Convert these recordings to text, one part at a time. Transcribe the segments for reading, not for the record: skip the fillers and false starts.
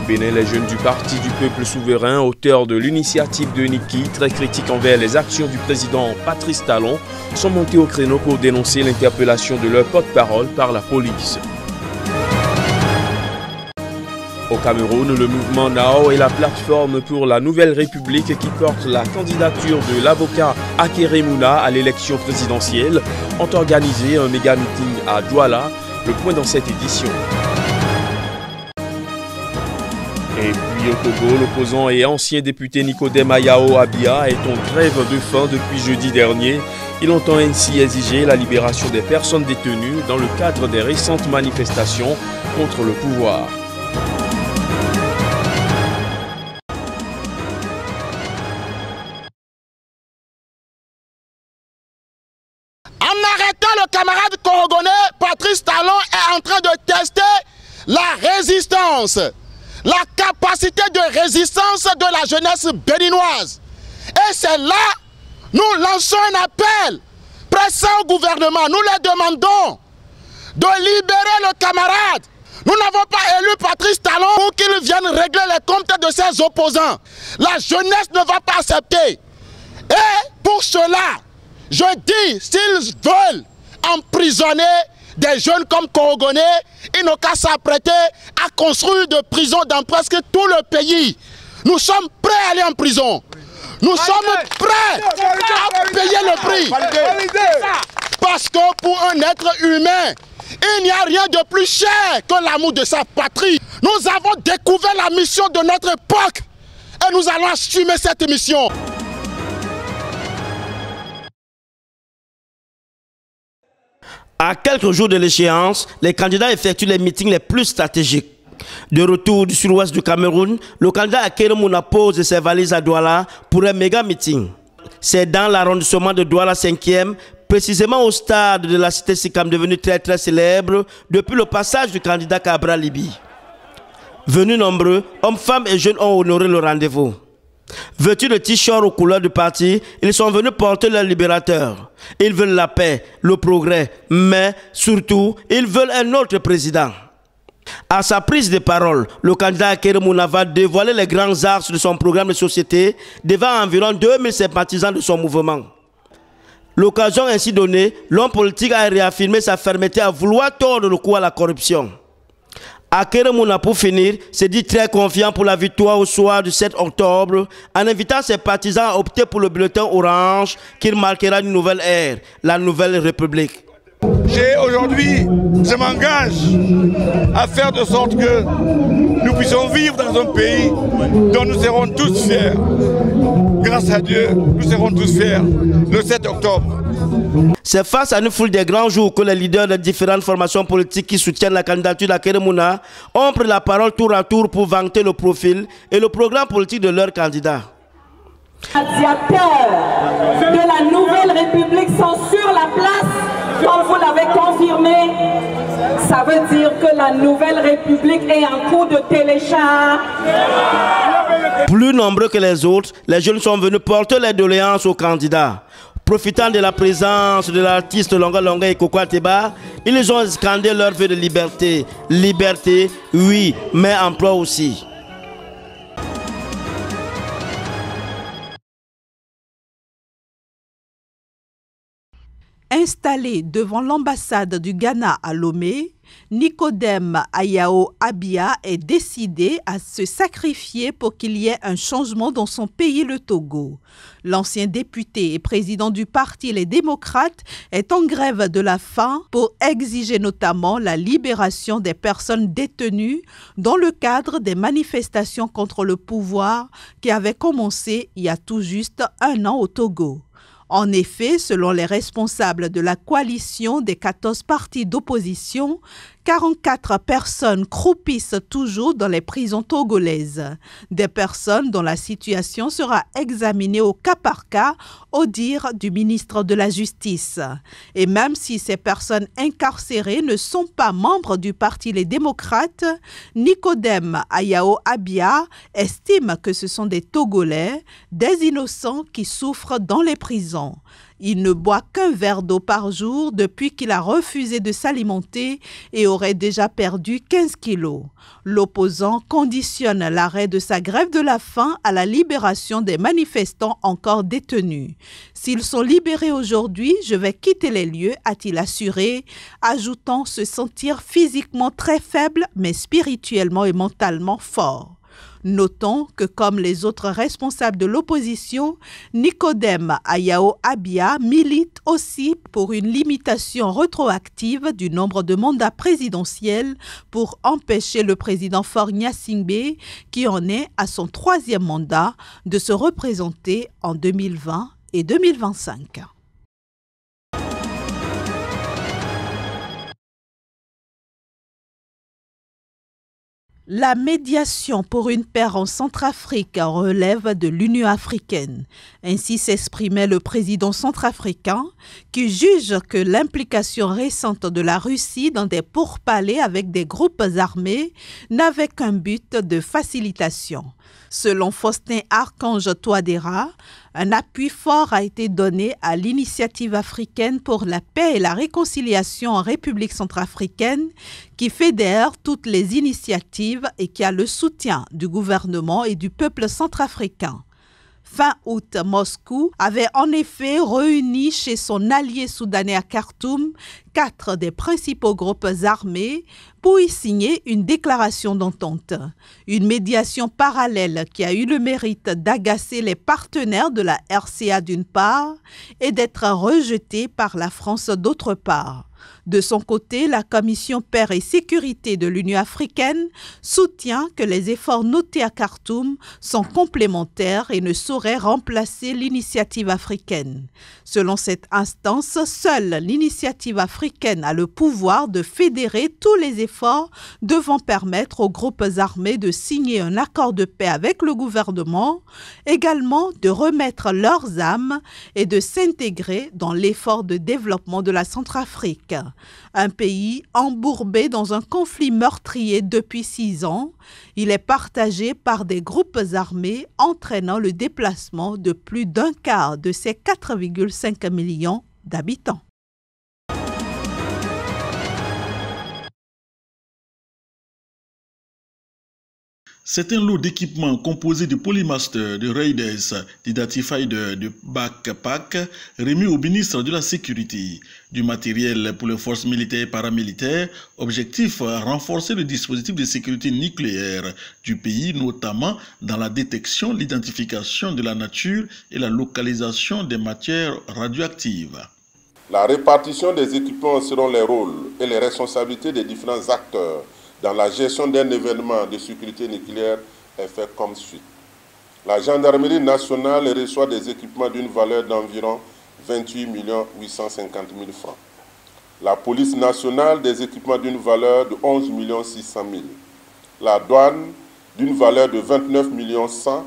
Bénin, les jeunes du Parti du Peuple Souverain, auteurs de l'initiative de Niki, très critiques envers les actions du président Patrice Talon, sont montés au créneau pour dénoncer l'interpellation de leur porte-parole par la police. Au Cameroun, le mouvement NAO et la plateforme pour la Nouvelle République qui porte la candidature de l'avocat Akere Mouna à l'élection présidentielle ont organisé un méga meeting à Douala, le point dans cette édition. Et puis au Togo, l'opposant et ancien député Nicodème Ayao Abia est en grève de faim depuis jeudi dernier. Il entend ainsi exiger la libération des personnes détenues dans le cadre des récentes manifestations contre le pouvoir. En arrêtant le camarade congolais, Patrice Talon est en train de tester la résistance, la capacité de résistance de la jeunesse béninoise. Et c'est là, nous lançons un appel pressant au gouvernement. Nous leur demandons de libérer le camarade. Nous n'avons pas élu Patrice Talon pour qu'il vienne régler les comptes de ses opposants. La jeunesse ne va pas accepter. Et pour cela, je dis, s'ils veulent emprisonner des jeunes comme Congolais, ils n'ont qu'à s'apprêter à construire des prisons dans presque tout le pays. Nous sommes prêts à aller en prison. Nous sommes prêts à payer le prix. Parce que pour un être humain, il n'y a rien de plus cher que l'amour de sa patrie. Nous avons découvert la mission de notre époque et nous allons assumer cette mission. À quelques jours de l'échéance, les candidats effectuent les meetings les plus stratégiques. De retour du sud-ouest du Cameroun, le candidat Akere Mouna pose ses valises à Douala pour un méga meeting. C'est dans l'arrondissement de Douala 5e, précisément au stade de la cité Sikam devenu très célèbre depuis le passage du candidat Cabral Libi. Venus nombreux, hommes, femmes et jeunes ont honoré le rendez-vous. Vêtus de t-shirts aux couleurs du parti, ils sont venus porter leur libérateur. Ils veulent la paix, le progrès, mais surtout, ils veulent un autre président. À sa prise de parole, le candidat Akere Mouna va dévoiler les grands axes de son programme de société devant environ 2000 sympathisants de son mouvement. L'occasion ainsi donnée, l'homme politique a réaffirmé sa fermeté à vouloir tordre le cou à la corruption. Akere Mouna, pour finir, se dit très confiant pour la victoire au soir du 7 octobre en invitant ses partisans à opter pour le bulletin orange qui marquera une nouvelle ère, la Nouvelle République. Aujourd'hui, je m'engage à faire de sorte que nous puissions vivre dans un pays dont nous serons tous fiers. Grâce à Dieu, nous serons tous fiers le 7 octobre. C'est face à une foule des grands jours que les leaders des différentes formations politiques qui soutiennent la candidature d'Akere Mouna ont pris la parole tour à tour pour vanter le profil et le programme politique de leur candidat. Les gladiateurs de la Nouvelle République sont sur la place, comme vous l'avez confirmé. Ça veut dire que la Nouvelle République est en cours de télécharge. Plus nombreux que les autres, les jeunes sont venus porter les doléances aux candidats. Profitant de la présence de l'artiste Longa Longa et Coco Ateba, ils ont scandé leur vœu de liberté. Liberté, oui, mais emploi aussi. Installé devant l'ambassade du Ghana à Lomé, Nicodème Ayao Abia est décidé à se sacrifier pour qu'il y ait un changement dans son pays, le Togo. L'ancien député et président du parti Les Démocrates est en grève de la faim pour exiger notamment la libération des personnes détenues dans le cadre des manifestations contre le pouvoir qui avaient commencé il y a tout juste 1 an au Togo. En effet, selon les responsables de la coalition des 14 partis d'opposition, 44 personnes croupissent toujours dans les prisons togolaises. Des personnes dont la situation sera examinée au cas par cas, au dire du ministre de la Justice. Et même si ces personnes incarcérées ne sont pas membres du parti Les Démocrates, Nicodème Ayao Abia estime que ce sont des Togolais, des innocents qui souffrent dans les prisons. Il ne boit qu'un verre d'eau par jour depuis qu'il a refusé de s'alimenter et aurait déjà perdu 15 kilos. L'opposant conditionne l'arrêt de sa grève de la faim à la libération des manifestants encore détenus. S'ils sont libérés aujourd'hui, je vais quitter les lieux, a-t-il assuré, ajoutant se sentir physiquement très faible mais spirituellement et mentalement fort. Notons que comme les autres responsables de l'opposition, Nicodème Ayao Abia milite aussi pour une limitation rétroactive du nombre de mandats présidentiels pour empêcher le président Faure Gnassingbé, qui en est à son 3e mandat, de se représenter en 2020 et 2025. La médiation pour une paix en Centrafrique relève de l'Union africaine. Ainsi s'exprimait le président centrafricain qui juge que l'implication récente de la Russie dans des pourparlers avec des groupes armés n'avait qu'un but de facilitation. Selon Faustin Archange Touadéra, un appui fort a été donné à l'initiative africaine pour la paix et la réconciliation en République centrafricaine qui fédère toutes les initiatives et qui a le soutien du gouvernement et du peuple centrafricain. Fin août, Moscou avait en effet réuni chez son allié soudanais à Khartoum 4 des principaux groupes armés pour y signer une déclaration d'entente. Une médiation parallèle qui a eu le mérite d'agacer les partenaires de la RCA d'une part et d'être rejetée par la France d'autre part. De son côté, la Commission Paix et Sécurité de l'Union africaine soutient que les efforts notés à Khartoum sont complémentaires et ne sauraient remplacer l'initiative africaine. Selon cette instance, seule l'initiative africaine a le pouvoir de fédérer tous les efforts devant permettre aux groupes armés de signer un accord de paix avec le gouvernement, également de remettre leurs armes et de s'intégrer dans l'effort de développement de la Centrafrique. Un pays embourbé dans un conflit meurtrier depuis 6 ans, il est partagé par des groupes armés entraînant le déplacement de plus d'un quart de ses 4,5 millions d'habitants. C'est un lot d'équipements composé de Polymaster, de Raiders, d'Identifier, de Backpack, remis au ministre de la Sécurité. Du matériel pour les forces militaires et paramilitaires, objectif renforcer le dispositif de sécurité nucléaire du pays, notamment dans la détection, l'identification de la nature et la localisation des matières radioactives. La répartition des équipements selon les rôles et les responsabilités des différents acteurs dans la gestion d'un événement de sécurité nucléaire est fait comme suit. La gendarmerie nationale reçoit des équipements d'une valeur d'environ 28 850 000 francs. La police nationale des équipements d'une valeur de 11 600 000. La douane d'une valeur de 29 100 000.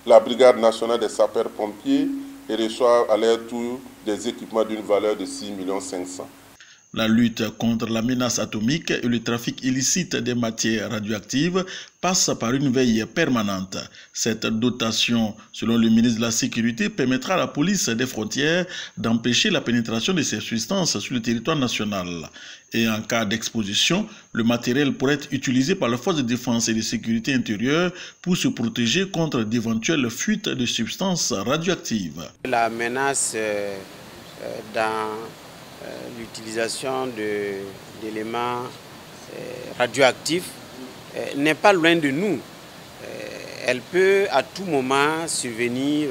La brigade nationale des sapeurs-pompiers reçoit à leur tour des équipements d'une valeur de 6 500 000. La lutte contre la menace atomique et le trafic illicite des matières radioactives passe par une veille permanente. Cette dotation, selon le ministre de la Sécurité, permettra à la police des frontières d'empêcher la pénétration de ces substances sur le territoire national. Et en cas d'exposition, le matériel pourrait être utilisé par les forces de défense et de sécurité intérieure pour se protéger contre d'éventuelles fuites de substances radioactives. La menace dans l'utilisation d'éléments radioactifs n'est pas loin de nous. Elle peut à tout moment survenir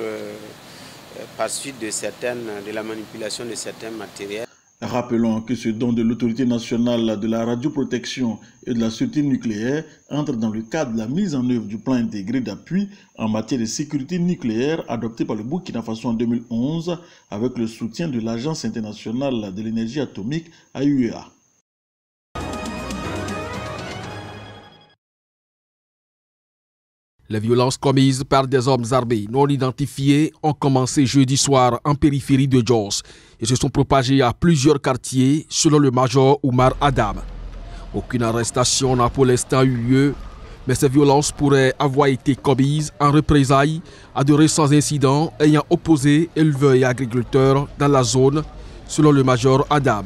par suite de la manipulation de certains matériels. Rappelons que ce don de l'autorité nationale de la radioprotection et de la sûreté nucléaire entre dans le cadre de la mise en œuvre du plan intégré d'appui en matière de sécurité nucléaire adopté par le Burkina Faso en 2011 avec le soutien de l'Agence internationale de l'énergie atomique AUEA. Les violences commises par des hommes armés non identifiés ont commencé jeudi soir en périphérie de Jos et se sont propagées à plusieurs quartiers selon le major Oumar Adam. Aucune arrestation n'a pour l'instant eu lieu, Mais ces violences pourraient avoir été commises en représailles à de récents incidents ayant opposé éleveurs et agriculteurs dans la zone, selon le major Adam.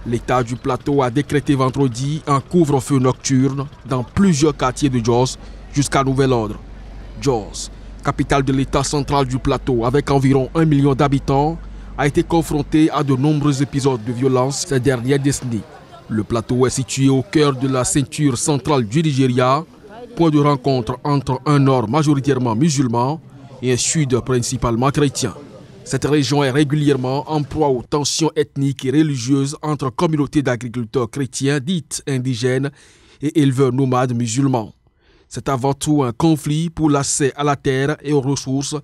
L'État du plateau a décrété vendredi un couvre-feu nocturne dans plusieurs quartiers de Jos jusqu'à nouvel ordre. Jos, capitale de l'État central du plateau avec environ 1 million d'habitants, a été confronté à de nombreux épisodes de violence ces dernières décennies. Le plateau est situé au cœur de la ceinture centrale du Nigeria, point de rencontre entre un nord majoritairement musulman et un sud principalement chrétien. Cette région est régulièrement en proie aux tensions ethniques et religieuses entre communautés d'agriculteurs chrétiens dites indigènes et éleveurs nomades musulmans. C'est avant tout un conflit pour l'accès à la terre et aux ressources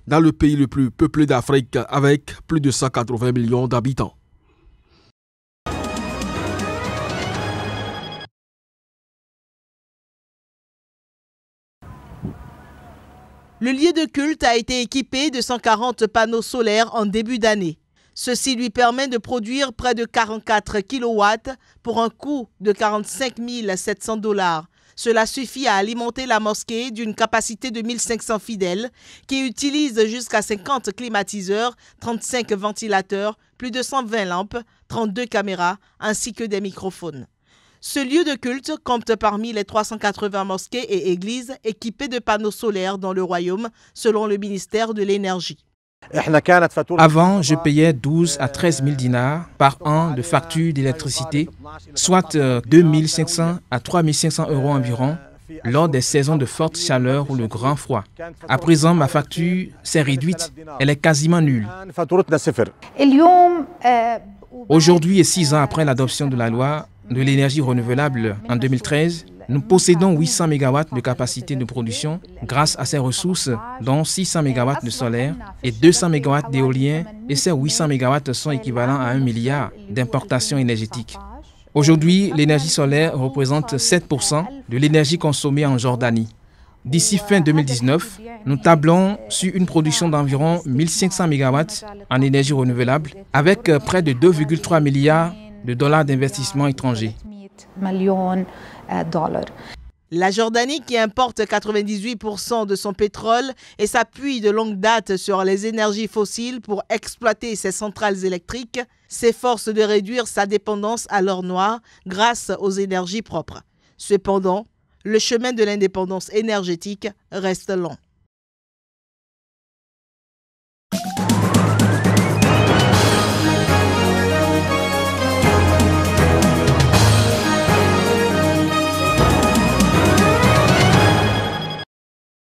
dans le pays le plus peuplé d'Afrique avec plus de 180 millions d'habitants. Le lieu de culte a été équipé de 140 panneaux solaires en début d'année. Ceci lui permet de produire près de 44 kW pour un coût de 45 700 $. Cela suffit à alimenter la mosquée d'une capacité de 1500 fidèles qui utilise jusqu'à 50 climatiseurs, 35 ventilateurs, plus de 120 lampes, 32 caméras ainsi que des microphones. Ce lieu de culte compte parmi les 380 mosquées et églises équipées de panneaux solaires dans le royaume, selon le ministère de l'Énergie. Avant, je payais 12 à 13 000 dinars par an de facture d'électricité, soit 2 500 à 3 500 € environ, lors des saisons de forte chaleur ou de grand froid. À présent, ma facture s'est réduite, elle est quasiment nulle. Aujourd'hui et 6 ans après l'adoption de la loi de l'énergie renouvelable en 2013, nous possédons 800 MW de capacité de production grâce à ces ressources, dont 600 MW de solaire et 200 MW d'éolien, et ces 800 MW sont équivalents à 1 milliard d'importations énergétiques. Aujourd'hui, l'énergie solaire représente 7% de l'énergie consommée en Jordanie. D'ici fin 2019, nous tablons sur une production d'environ 1500 MW en énergie renouvelable avec près de 2,3 milliards de dollars d'investissement étrangers. La Jordanie, qui importe 98% de son pétrole et s'appuie de longue date sur les énergies fossiles pour exploiter ses centrales électriques, s'efforce de réduire sa dépendance à l'or noir grâce aux énergies propres. Cependant, le chemin de l'indépendance énergétique reste long.